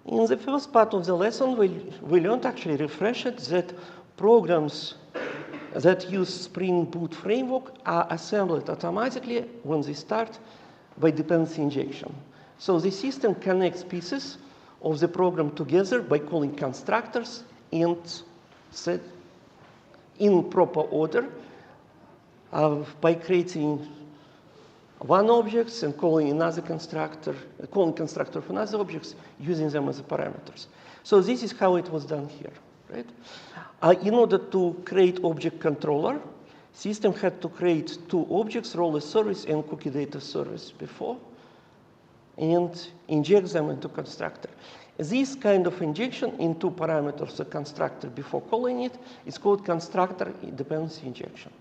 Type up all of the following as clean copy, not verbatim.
In the first part of the lesson, we learned, actually refreshed, that programs that use SpringBoot framework are assembled automatically when they start by dependency injection. So the system connects pieces of the program together by calling constructors and set in proper order by creating one object and calling another constructor, calling constructor of another objects, using them as parameters. So this is how it was done here, right? In order to create object controller, system had to create two objects, roller service and cookie data service before, and inject them into constructor. This kind of injection into parameters of constructor before calling it is called constructor dependency injection.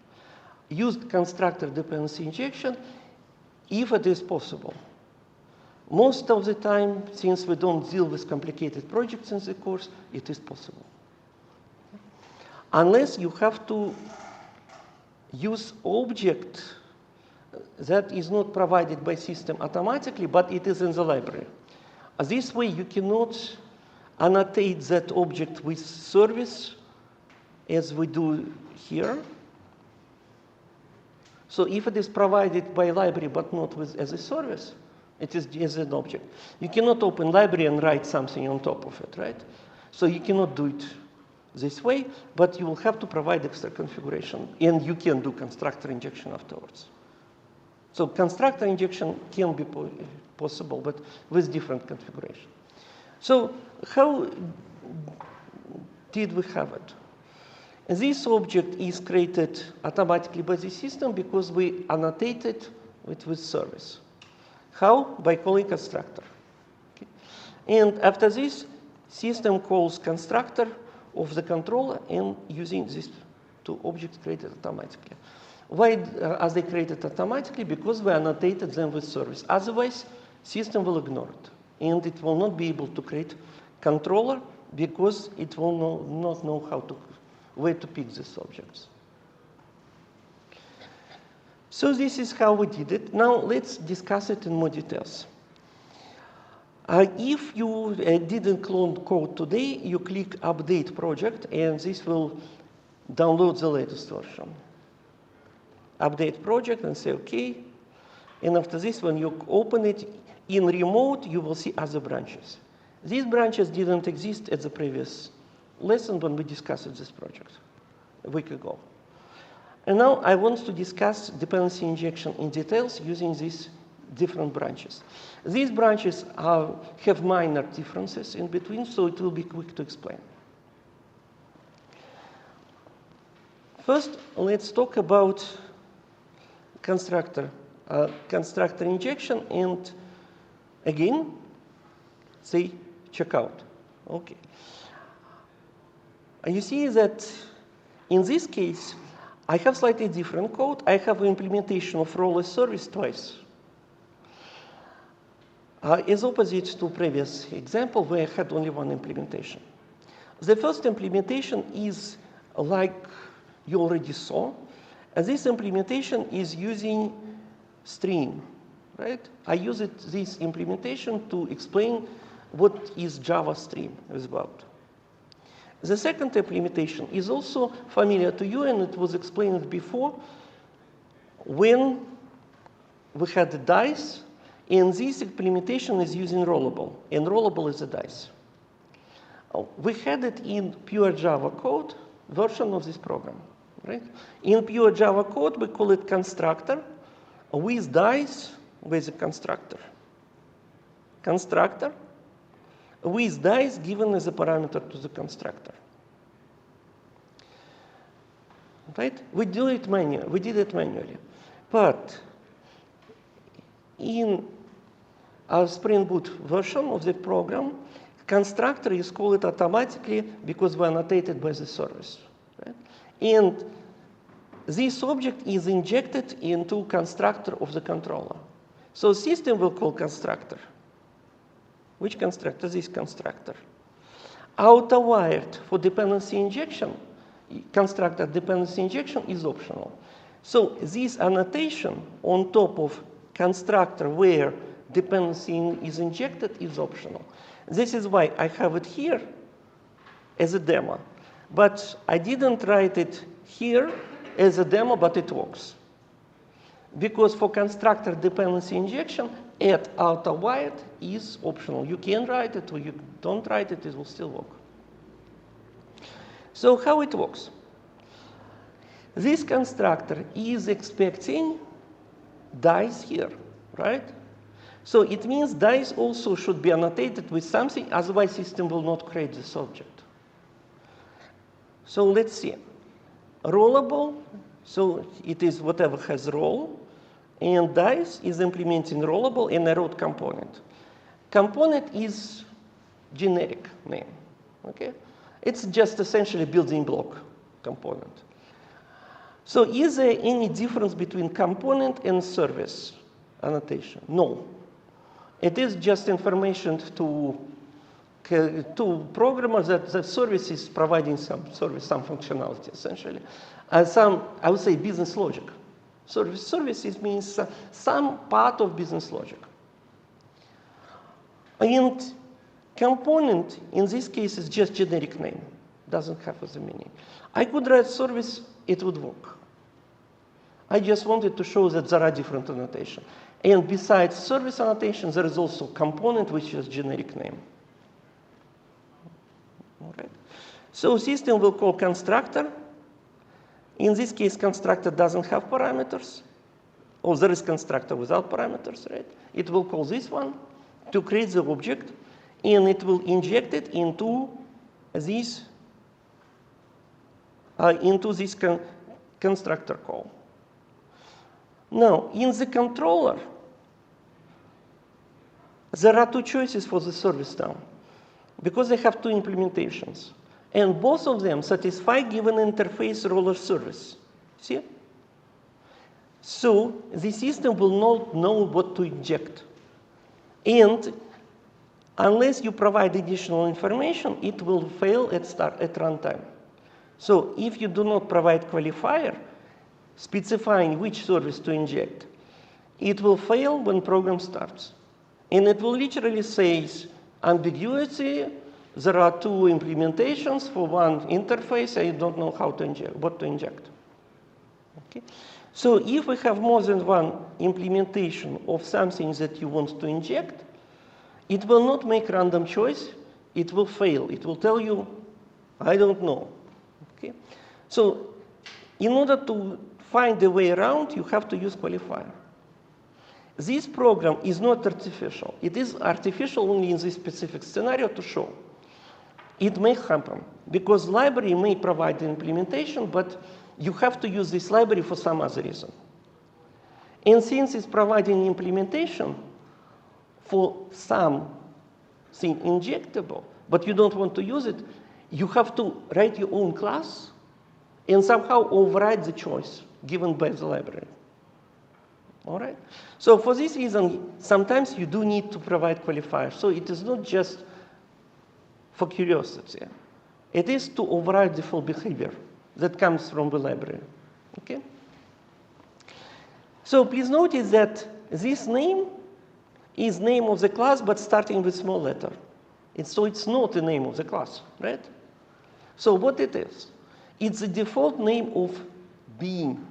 Use constructor dependency injection if it is possible. Most of the time, since we don't deal with complicated projects in the course, it is possible. Unless you have to use object that is not provided by system automatically, but it is in the library. This way, you cannot annotate that object with service as we do here. So if it is provided by library but not as a service, it is as an object. You cannot open library and write something on top of it, right? So you cannot do it this way, but you will have to provide extra configuration, and you can do constructor injection afterwards. So constructor injection can be possible, but with different configuration. So how did we have it? This object is created automatically by the system because we annotated it with service. How? By calling constructor. Okay. And after this, system calls constructor of the controller and using these two objects created automatically. Why are they created automatically? Because we annotated them with service. Otherwise, system will ignore it. And it will not be able to create controller because it will not know where to pick these objects. So this is how we did it. Now let's discuss it in more details. If you didn't clone code today, you click Update Project, and this will download the latest version. Update project and say OK. And after this, when you open it in remote, you will see other branches. These branches didn't exist at the previous lesson when we discussed this project a week ago. And now I want to discuss dependency injection in details using these different branches. These branches have minor differences in between, so it will be quick to explain. First, let's talk about constructor injection, and again, say checkout. Okay. You see that in this case, I have slightly different code. I have an implementation of roller service twice. As opposite to previous example where I had only one implementation. The first implementation is like you already saw. And this implementation is using string, right? I use this implementation to explain what is Java stream is about. The second implementation is also familiar to you, and it was explained before when we had the dice, and this implementation is using rollable, and rollable is a dice. We had it in pure Java code version of this program, right? In pure Java code, we call it constructor with dice with a constructor. Constructor with dice given as a parameter to the constructor. Right? We did it manually. But in our SpringBoot version of the program, constructor is called automatically because we annotated by the service. Right? And this object is injected into constructor of the controller. So system will call constructor. Which constructor? This constructor. Outer-wired for dependency injection, constructor dependency injection is optional. So this annotation on top of constructor where dependency is injected is optional. This is why I have it here as a demo. But I didn't write it here as a demo, but it works. Because for constructor dependency injection, add outer void is optional. You can write it or you don't write it, it will still work. So how it works? This constructor is expecting dice here, right? So it means dice also should be annotated with something, otherwise system will not create this object. So let's see. Rollable, so it is whatever has roll, and dice is implementing rollable and a road component. Component is generic name, okay? It's just essentially building block component. So is there any difference between component and service annotation? No. It is just information to programmers that the service is providing some functionality, essentially. Some, I would say, business logic. Services means some part of business logic. And component, in this case, is just generic name. Doesn't have the meaning. I could write service, it would work. I just wanted to show that there are different annotations. And besides service annotation, there is also component, which is generic name. All right. So system will call constructor. In this case, constructor doesn't have parameters. Or there is constructor without parameters, right? It will call this one to create the object, and it will inject it into this constructor call. Now, in the controller, there are two choices for the service now, because they have two implementations. And both of them satisfy given interface roller service. See? So the system will not know what to inject. And unless you provide additional information, it will fail at runtime. So if you do not provide qualifier specifying which service to inject, it will fail when program starts. And it will literally say ambiguity. There are two implementations for one interface. I don't know how to inject, what to inject. Okay? So if we have more than one implementation of something that you want to inject, it will not make random choice. It will fail. It will tell you, I don't know. Okay? So in order to find a way around, you have to use qualifier. This program is not artificial. It is artificial only in this specific scenario to show. It may happen, because library may provide the implementation, but you have to use this library for some other reason. And since it's providing implementation for something injectable, but you don't want to use it, you have to write your own class and somehow override the choice given by the library. All right? So for this reason, sometimes you do need to provide qualifiers. So it is not just for curiosity. It is to override default behavior that comes from the library. Okay? So please notice that this name is name of the class, but starting with small letter. So it's not the name of the class, right? So what it is? It's the default name of bean.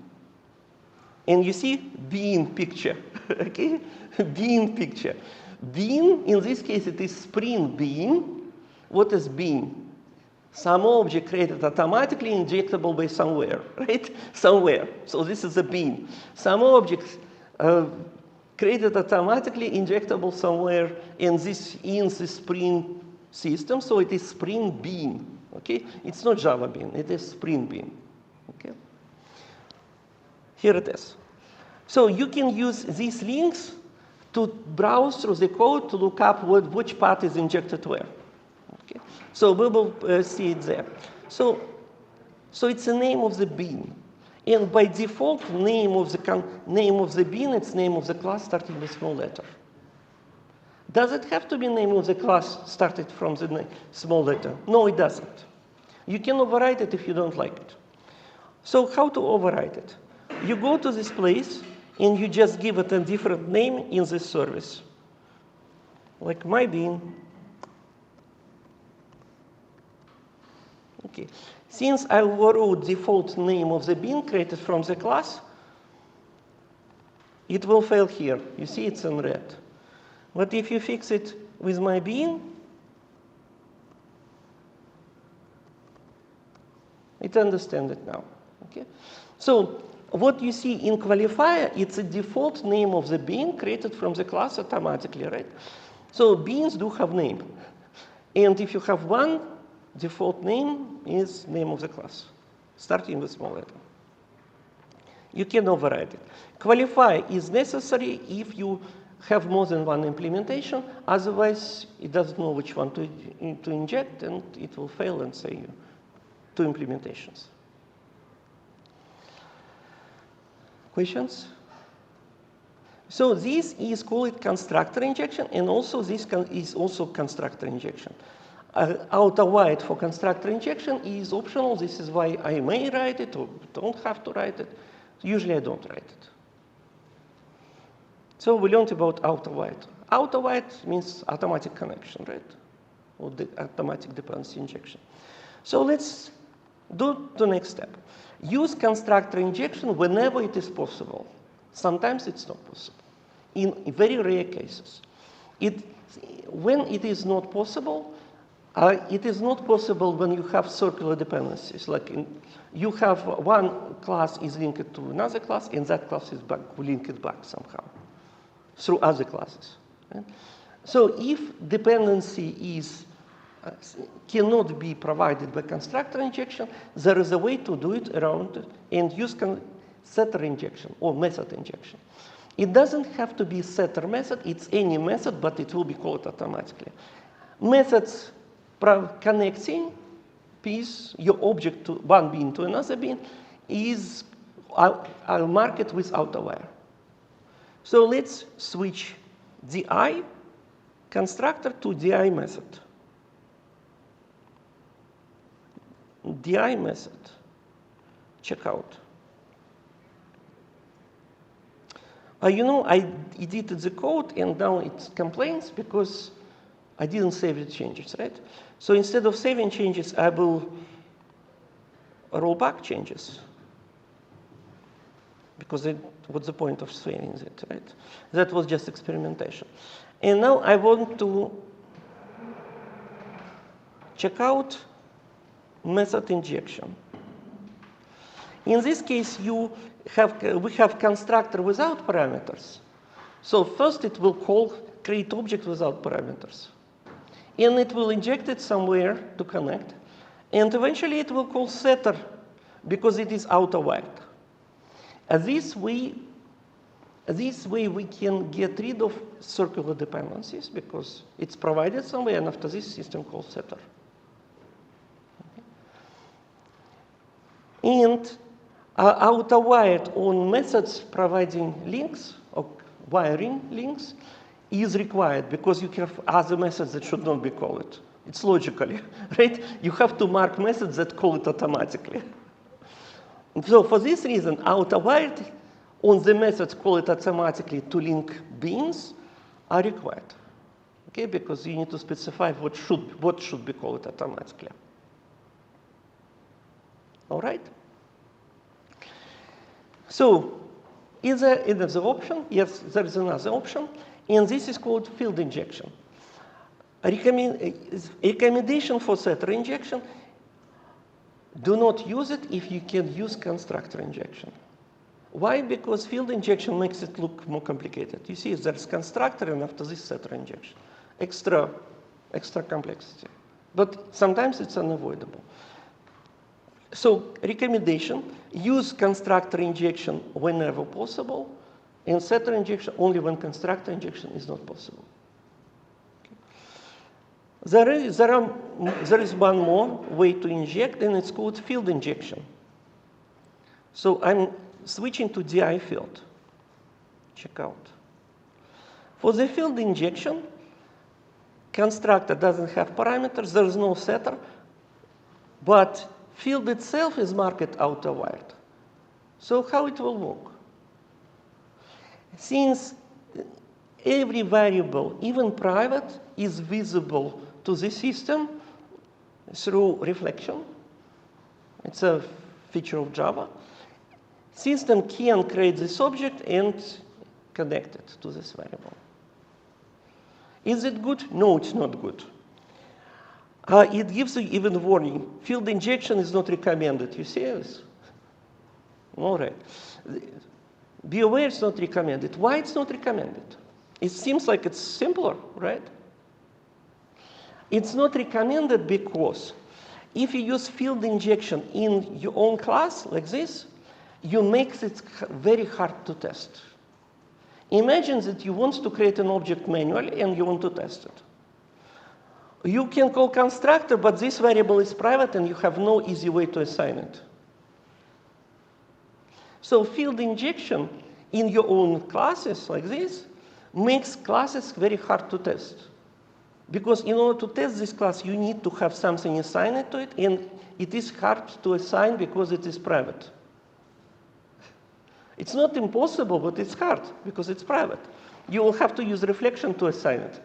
And you see bean picture, okay? Bean picture. Bean, in this case, it is Spring Bean. What is bean? Some object created automatically injectable by somewhere, right? Somewhere. So this is a bean. Some objects created automatically injectable somewhere, and this in the Spring system, so it is Spring Bean. Okay? It's not Java Bean, it is Spring Bean. Okay? Here it is. So you can use these links to browse through the code to look up which part is injected where. Okay? So we will see it there. So it's the name of the bean. And by default, name of the bean, it's name of the class starting with small letter. Does it have to be name of the class started from the small letter? No, it doesn't. You can override it if you don't like it. So how to override it? You go to this place, and you just give it a different name in this service. like my bean. Okay. Since I overrode default name of the bean created from the class, it will fail here. You see it's in red. But if you fix it with my bean, it understands it now. Okay? So what you see in qualifier, it's a default name of the bean created from the class automatically, right? So beans do have name. And if you have one, default name is name of the class, starting with small letter. You can override it. Qualify is necessary if you have more than one implementation. Otherwise, it doesn't know which one to inject, and it will fail and say you 2 implementations. Questions? So this is called constructor injection, and also this is also constructor injection. Auto-white for constructor injection is optional. This is why I may write it or don't have to write it. Usually I don't write it. So we learned about auto-white. Auto-white means automatic connection, right? Or the automatic dependency injection. So let's do the next step. Use constructor injection whenever it is possible. Sometimes it's not possible. In very rare cases. When it is not possible, it is not possible when you have circular dependencies. Like you have one class is linked to another class, and that class is linked back somehow through other classes. Right? So if dependency cannot be provided by constructor injection, there is a way to do it around it and use setter injection or method injection. It doesn't have to be setter method, it's any method, but it will be called automatically. Methods connecting piece, your object to one bean to another bean, are marked with auto-wire. So let's switch di constructor to di method. Di method, check out. You know, I edited the code and now it complains because I didn't save the changes, right? So instead of saving changes, I will roll back changes. Because what's the point of saving it, right? That was just experimentation. And now I want to check out method injection. In this case, we have constructor without parameters. So first it will create object without parameters. And it will inject it somewhere to connect. And eventually it will call setter because it is auto-wired. This way we can get rid of circular dependencies because it's provided somewhere, and after this system calls setter. Okay. And auto-wired on methods providing links or wiring links is required because you have other methods that should not be called. It's logically, right? You have to mark methods that call it automatically. So for this reason, auto-wired on the methods call it automatically to link beans are required. Okay, because you need to specify what should be called automatically. All right? So is there another option? Yes, there is another option. And this is called field injection. Recommendation for setter injection, do not use it if you can use constructor injection. Why? Because field injection makes it look more complicated. You see, there's constructor and after this setter injection. Extra complexity. But sometimes it's unavoidable. So recommendation, use constructor injection whenever possible, and setter injection only when constructor injection is not possible. Okay. There is one more way to inject, and it's called field injection. So I'm switching to di field. Check out. For the field injection, constructor doesn't have parameters, there is no setter, but field itself is marked auto-wired. So how it will work? Since every variable, even private, is visible to the system through reflection. It's a feature of Java. System can create this object and connect it to this variable. Is it good? No, it's not good. It gives you even warning. Field injection is not recommended. You see this? All right. Be aware it's not recommended. Why it's not recommended? It seems like it's simpler, right? It's not recommended because if you use field injection in your own class like this, you make it very hard to test. Imagine that you want to create an object manually and you want to test it. You can call constructor, but this variable is private and you have no easy way to assign it. So field injection in your own classes like this makes classes very hard to test. Because in order to test this class, you need to have something assigned to it, and it is hard to assign because it is private. It's not impossible, but it's hard because it's private. You will have to use reflection to assign it.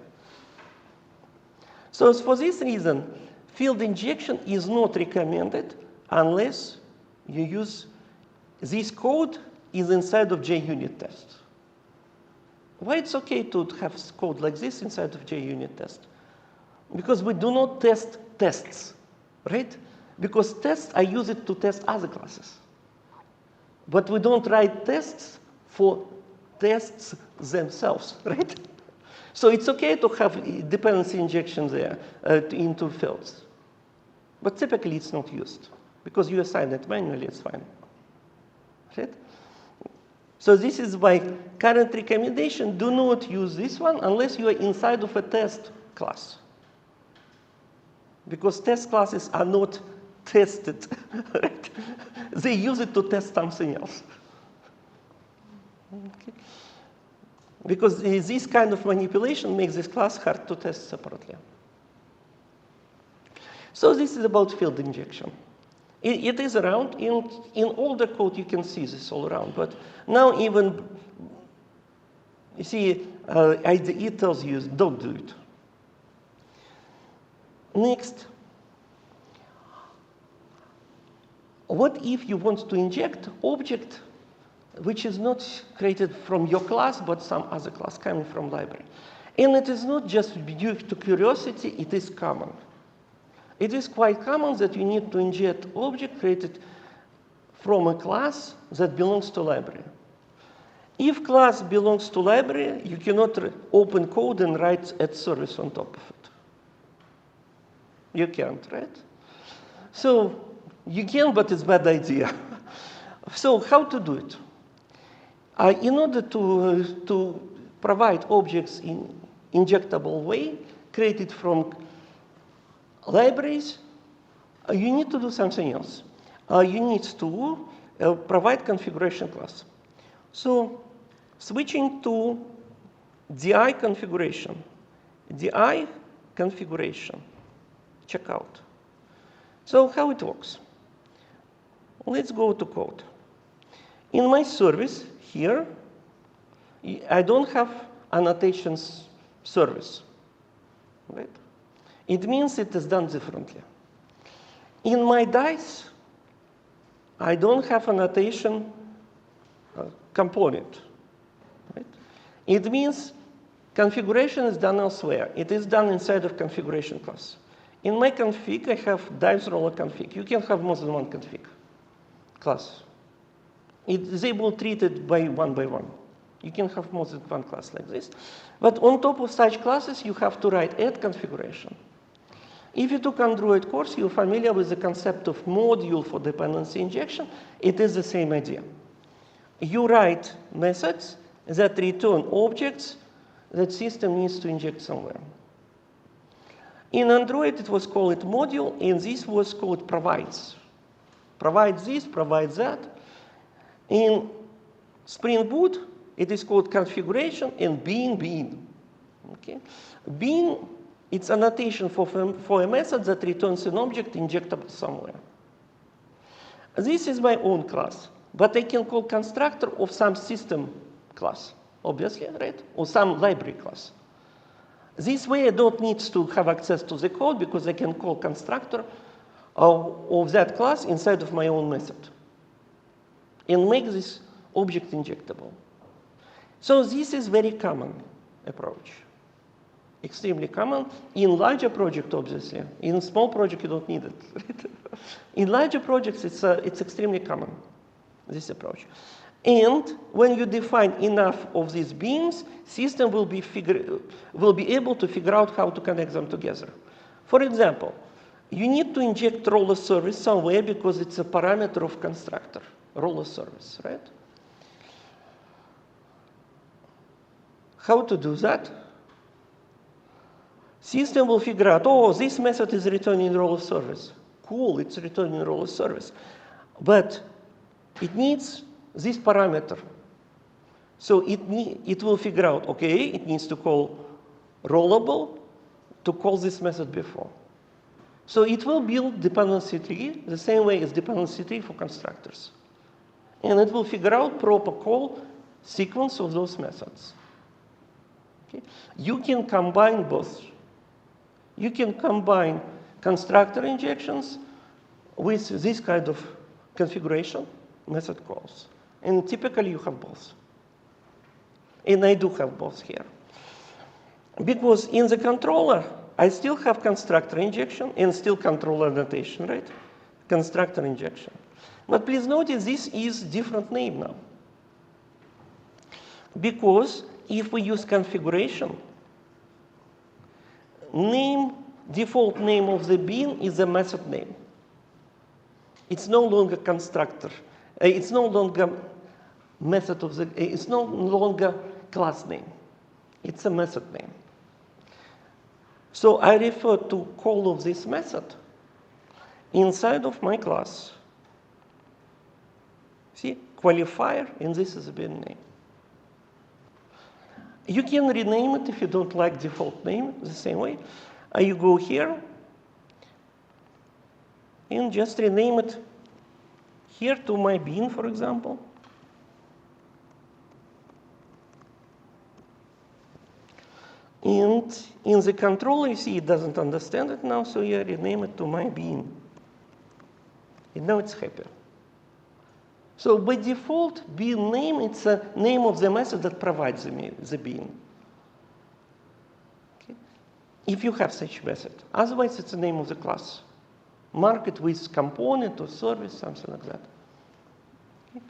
So for this reason, field injection is not recommended unless you use this code is inside of JUnit test. Why it's okay to have code like this inside of JUnit test? Because we do not test tests, right? Because tests, I use it to test other classes. But we don't write tests for tests themselves, right? So it's okay to have dependency injection there into fields. But typically it's not used. Because you assign it manually, it's fine. Right? So this is my current recommendation. Do not use this one unless you are inside of a test class. Because test classes are not tested. Right? They use it to test something else. Okay. Because this kind of manipulation makes this class hard to test separately. So this is about field injection. It is around. In older code, you can see this all around. But now even, you see, it tells you, don't do it. Next, what if you want to inject object which is not created from your class, but some other class coming from library? And it is not just due to curiosity, it is common. It is quite common that you need to inject object created from a class that belongs to library. If class belongs to library, you cannot open code and write add service on top of it. You can't, right? So you can, but it's a bad idea. So how to do it? In order to provide objects in injectable way, created from libraries, you need to do something else. You need to provide configuration class. So switching to DI configuration. DI configuration. Check out. So how it works? Let's go to code. In my service here, I don't have annotations service. Right? It means it is done differently. In my Dice, I don't have annotation component. Right? It means configuration is done elsewhere. It is done inside of configuration class. In my config, I have DiceRoller config. You can have more than one config class. It is able to treat it by one. You can have more than one class like this. But on top of such classes, you have to write add configuration. If you took Android course, you're familiar with the concept of module for dependency injection. It is the same idea. You write methods that return objects that system needs to inject somewhere. In Android, it was called module, and this was called provides. Provides this, provides that. In SpringBoot, it is called configuration and bean. Okay? Bean, it's annotation for a method that returns an object injectable somewhere. This is my own class, but I can call constructor of some system class. obviously, right? Or some library class. This way, I don't need to have access to the code because I can call constructor of that class inside of my own method and make this object injectable. So this is very common approach, extremely common. In larger project, obviously. In small project, you don't need it. In larger projects, it's extremely common, this approach. And when you define enough of these beans, system will be able to figure out how to connect them together. For example, you need to inject roller service somewhere because it's a parameter of constructor, roller service, right? How to do that? System will figure out, oh, this method is returning roller service. Cool, it's returning roller service. But it needs this parameter. So it will figure out, okay, it needs to call rollable to call this method before. So it will build dependency tree the same way as dependency tree for constructors. And it will figure out proper call sequence of those methods. Okay? You can combine both. You can combine constructor injections with this kind of configuration, method calls. And typically you have both. And I do have both here. Because in the controller, I still have constructor injection and still controller notation, right? Constructor injection. But please notice this is different name now. Because if we use configuration, default name of the bean is a method name. It's no longer constructor. It's no longer method of the, it's no longer class name. It's a method name. So I refer to call of this method inside of my class. See, qualifier, and this is a bean name. You can rename it if you don't like default name the same way. You go here and just rename it here to my bean, for example. And in the controller, you see it doesn't understand it now, so you rename it to my bean. And now it's happy. So by default, bean name, it's a name of the method that provides the bean. Okay. If you have such method. Otherwise, it's the name of the class. Mark it with component or service, something like that. Okay.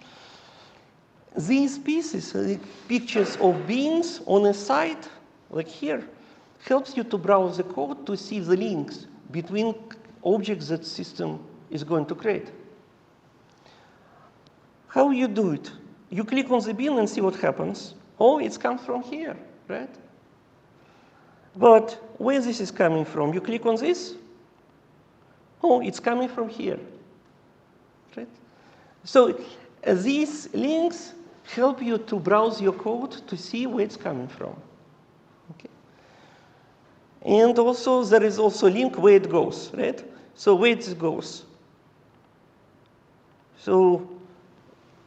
These pieces, pictures of beans on a site, like here, helps you to browse the code to see the links between objects that system is going to create. How you do it? You click on the bean and see what happens. Oh, it comes from here, right? But where this is coming from? You click on this. Oh, it's coming from here, right? So these links help you to browse your code to see where it's coming from. Okay. And also, there is also a link where it goes, right? So where it goes. So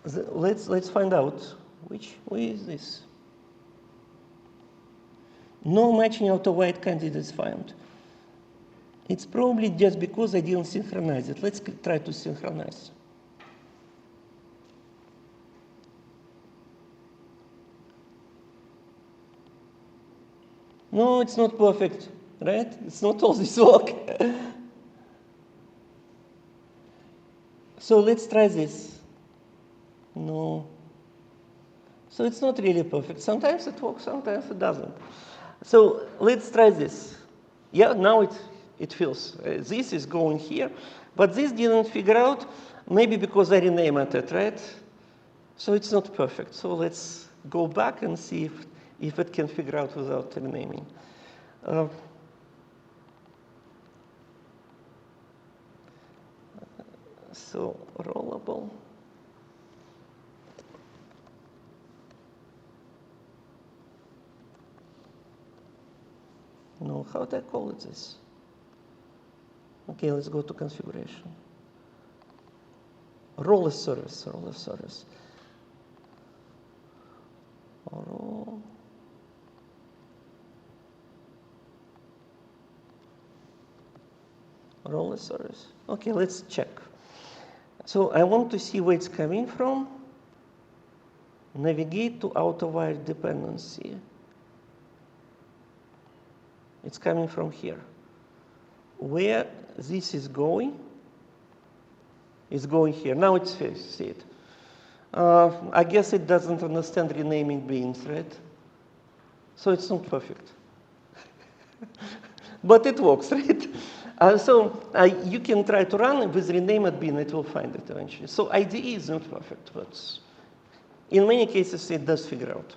let's find out which way is this. No matching auto-white candidates found. It's probably just because I didn't synchronize it. Let's try to synchronize. No, it's not perfect, right? It's not all this work. So let's try this. No. So it's not really perfect. Sometimes it works, sometimes it doesn't. So let's try this. Yeah, now it feels. This is going here, but this didn't figure out, maybe because I renamed it, right? So it's not perfect. So let's go back and see if it can figure out without renaming. So rollable. No, how do I call it this? Okay, let's go to configuration. Roller service, roller service. Roller service. Okay, let's check. So I want to see where it's coming from. Navigate to outer dependency. It's coming from here. Where this is going, it's going here. Now it's see it. I guess it doesn't understand renaming beans, right? So it's not perfect. But it works, right? You can try to run with renamed bean, it will find it eventually. So IDE is not perfect, but in many cases it does figure out.